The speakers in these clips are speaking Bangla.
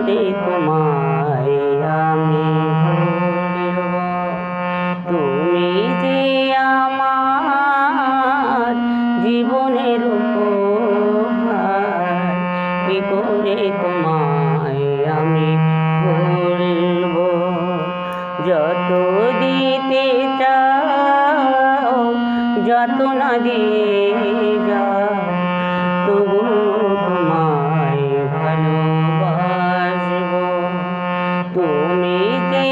করে তোমায় আমি ভুলব? তুমি যে আমার জীবনের উপহার, কি করে তোমায় আমি ভুলব? যত দিতে চাও, যত না দিয়ে যাও, তবু তোমায় ভালোবাসব। তুমি যে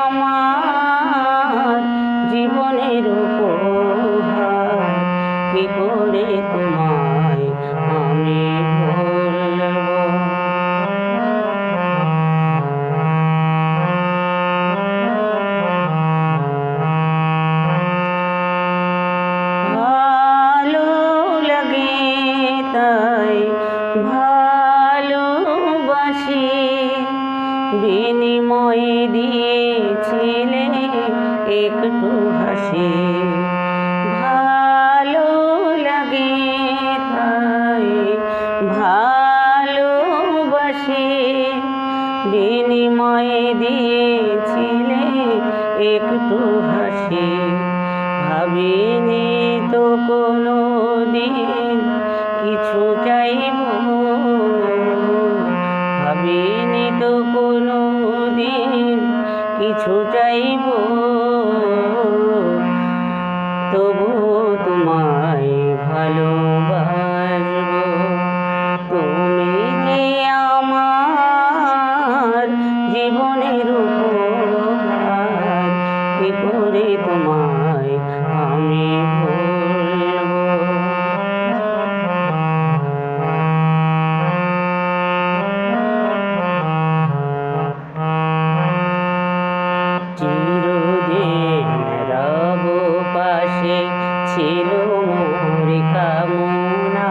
আমার জীবনের উপহার, কি করে তোমায় আমি ভুলব? ভালো লাগে তাই ভালোবাসি, বিনিময়ে দিয়েছিলে একটু হাসি। ভালো লাগে তাই ভালোবাসি, বিনিময়ে দিয়েছিলে একটু হাসি। ভাবিনি তো কোনো দিন কিছু চাইব, ভাবিনি তো কোনো দিন কিছু চাইব, তবু তোমায় ভালোবাসব। তুমি যে আমার জীবনের উপহার, কি করে তোমায় আমি ভুলব? চিরদিন রব পাশে ছিল মোর কামনা,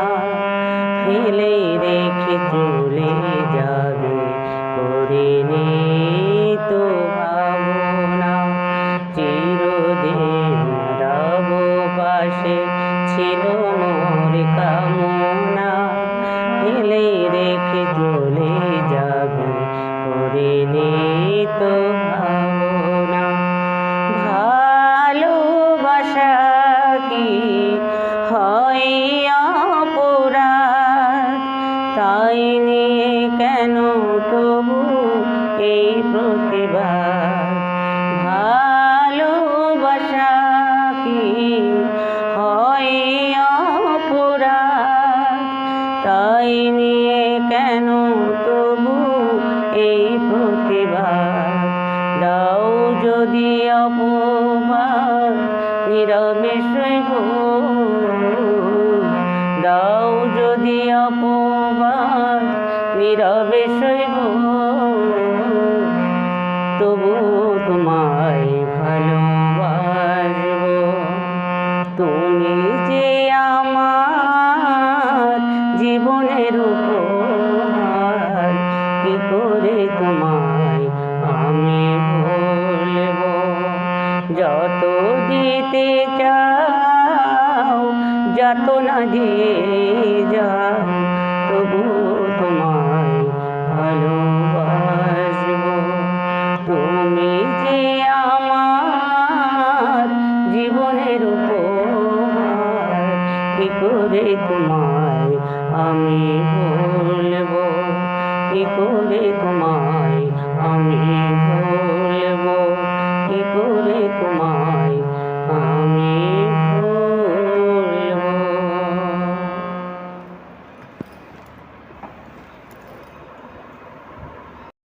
ফেলে রেখে চলে যাবে করিনি তো ভাবনা। চিরদিন রব পাশে ছিল মোর কামনা, ফেলে রেখে চলে যাবে করিনি তো ভাবনা। ভালোবাসা কি হয় অপরাধ, তাই নিয়ে কেন তবু এই প্রতিবাদ? ভালোবাসা কি হয় অপরাধ, তাই নিয়ে কেন তবু এই প্রতিবাদ? দাও যদি অপবাদ, নীরবে সইব। দাও যদি অপবাদ, নীরবে সইব, তবু তোমায় ভালোবাসব। তুমি যে আমার জীবনের উপহার, কি করে তোমায় আমি ভুলব? যত দিতে চাও, যত না দিয়ে যাও, তবু তোমায় ভালোবাসব। তুমি যে আমার জীবনের উপহার, কি করে তোমায় আমি ভুলব? কি করে তোমায় আমি ভুলব? কি করে